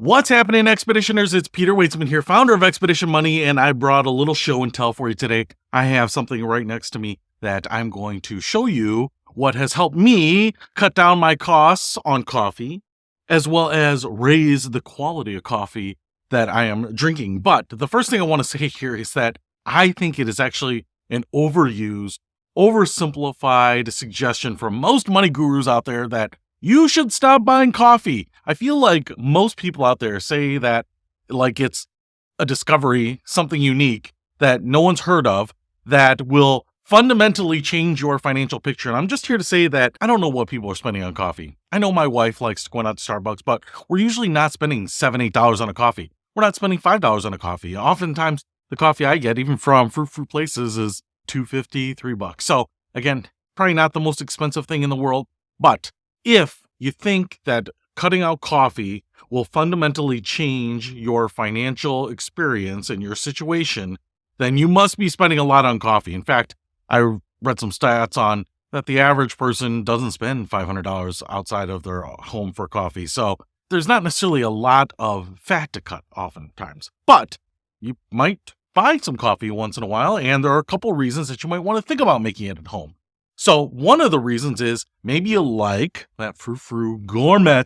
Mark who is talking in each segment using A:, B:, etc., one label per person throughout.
A: What's happening, Expeditioners? It's Peter Waitzman here, founder of Expedition Money, and I brought a little show and tell for you today. I have something right next to me that I'm going to show you what has helped me cut down my costs on coffee, as well as raise the quality of coffee that I am drinking. But the first thing I want to say here is that I think it is actually an overused, oversimplified suggestion from most money gurus out there that you should stop buying coffee. I feel like most people out there say that like it's a discovery, something unique that no one's heard of that will fundamentally change your financial picture. And I'm just here to say that I don't know what people are spending on coffee. I know my wife likes going out to Starbucks, but we're usually not spending $7, $8 on a coffee. We're not spending $5 on a coffee. Oftentimes, the coffee I get, even from fruit places, is $2.50, $3. So again, probably not the most expensive thing in the world, but if you think that cutting out coffee will fundamentally change your financial experience and your situation, then you must be spending a lot on coffee. In fact, I read some stats on that the average person doesn't spend $500 outside of their home for coffee. So there's not necessarily a lot of fat to cut oftentimes, but you might buy some coffee once in a while, and there are a couple reasons that you might want to think about making it at home. So one of the reasons is maybe you like that frou-frou gourmet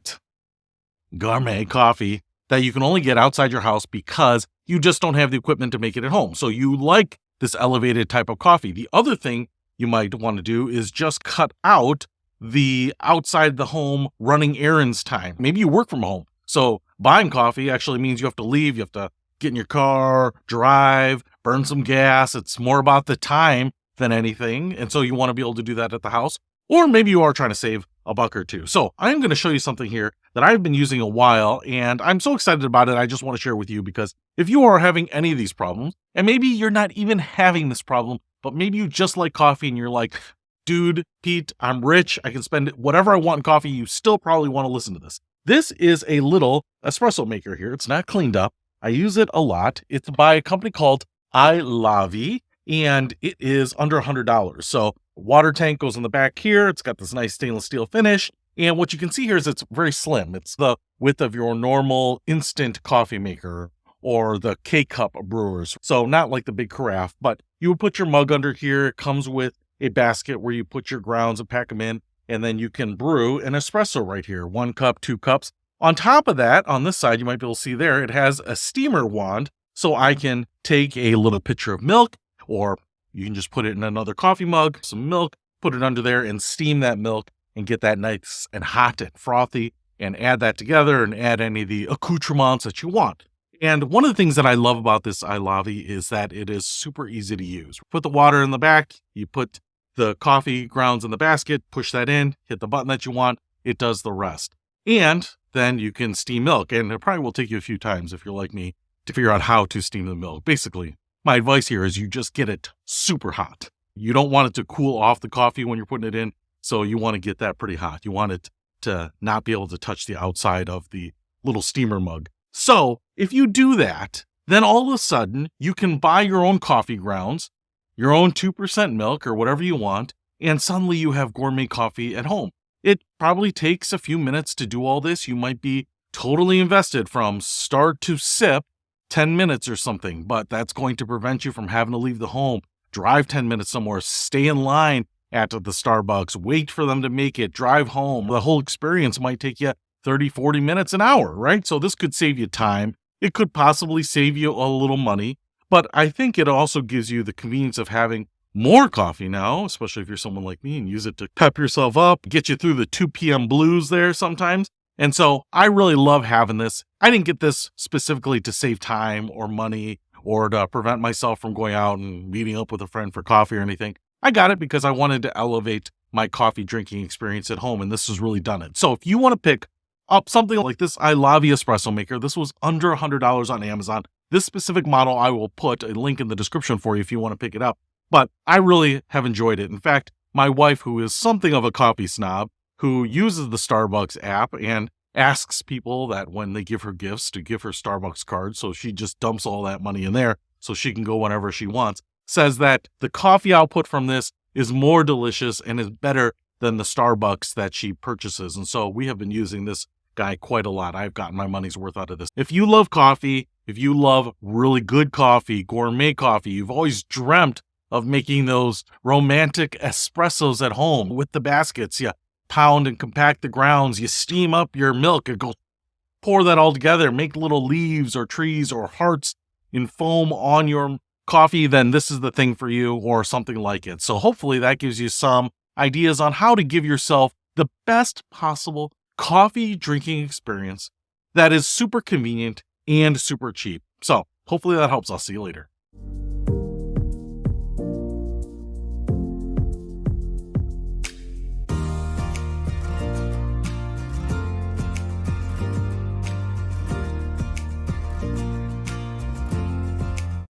A: coffee that you can only get outside your house because you just don't have the equipment to make it at home. So you like this elevated type of coffee. The other thing you might want to do is just cut out the outside the home running errands time. Maybe you work from home. So buying coffee actually means you have to leave, you have to get in your car, drive, burn some gas. It's more about the time than anything. And so you want to be able to do that at the house. Or maybe you are trying to save a buck or two. So I'm going to show you something here that I've been using a while, and I'm so excited about it. I just want to share with you because if you are having any of these problems, and maybe you're not even having this problem, but maybe you just like coffee and you're like, dude, Pete, I'm rich. I can spend whatever I want in coffee. You still probably want to listen to this. This is a little espresso maker here. It's not cleaned up. I use it a lot. It's by a company called iLavi, and it is under $100. So water tank goes in the back here. It's got this nice stainless steel finish. And what you can see here is it's very slim. It's the width of your normal instant coffee maker or the K-Cup brewers. So not like the big carafe, but you would put your mug under here. It comes with a basket where you put your grounds and pack them in, and then you can brew an espresso right here. 1 cup, 2 cups. On top of that, on this side, you might be able to see there, it has a steamer wand. So I can take a little pitcher of milk, or you can just put it in another coffee mug, some milk, put it under there and steam that milk and get that nice and hot and frothy, and add that together and add any of the accoutrements that you want. And one of the things that I love about this iLavi is that it is super easy to use. Put the water in the back, you put the coffee grounds in the basket, push that in, hit the button that you want, it does the rest. And then you can steam milk, and it probably will take you a few times if you're like me to figure out how to steam the milk. Basically, my advice here is you just get it super hot. You don't want it to cool off the coffee when you're putting it in, so you want to get that pretty hot. You want it to not be able to touch the outside of the little steamer mug. So if you do that, then all of a sudden you can buy your own coffee grounds, your own 2% milk or whatever you want, and suddenly you have gourmet coffee at home. It probably takes a few minutes to do all this. You might be totally invested from start to sip, 10 minutes or something, but that's going to prevent you from having to leave the home, drive 10 minutes somewhere, stay in line at the Starbucks, wait for them to make it, drive home. The whole experience might take you 30, 40 minutes, an hour, right? So this could save you time. It could possibly save you a little money, but I think it also gives you the convenience of having more coffee now, especially if you're someone like me and use it to pep yourself up, get you through the 2 p.m. blues there sometimes. And so I really love having this. I didn't get this specifically to save time or money or to prevent myself from going out and meeting up with a friend for coffee or anything. I got it because I wanted to elevate my coffee drinking experience at home, and this has really done it. So if you want to pick up something like this iLavi espresso maker, this was under $100 on Amazon. This specific model, I will put a link in the description for you if you want to pick it up. But I really have enjoyed it. In fact, my wife, who is something of a coffee snob, who uses the Starbucks app and asks people that when they give her gifts to give her Starbucks card, so she just dumps all that money in there so she can go whenever she wants, says that the coffee output from this is more delicious and is better than the Starbucks that she purchases. And so we have been using this guy quite a lot. I've gotten my money's worth out of this. If you love coffee, if you love really good coffee, gourmet coffee, you've always dreamt of making those romantic espressos at home with the baskets. You pound and compact the grounds, you steam up your milk, and go pour that all together, make little leaves or trees or hearts in foam on your coffee, then this is the thing for you, or something like it. So hopefully that gives you some ideas on how to give yourself the best possible coffee drinking experience that is super convenient and super cheap. So hopefully that helps. I'll see you later.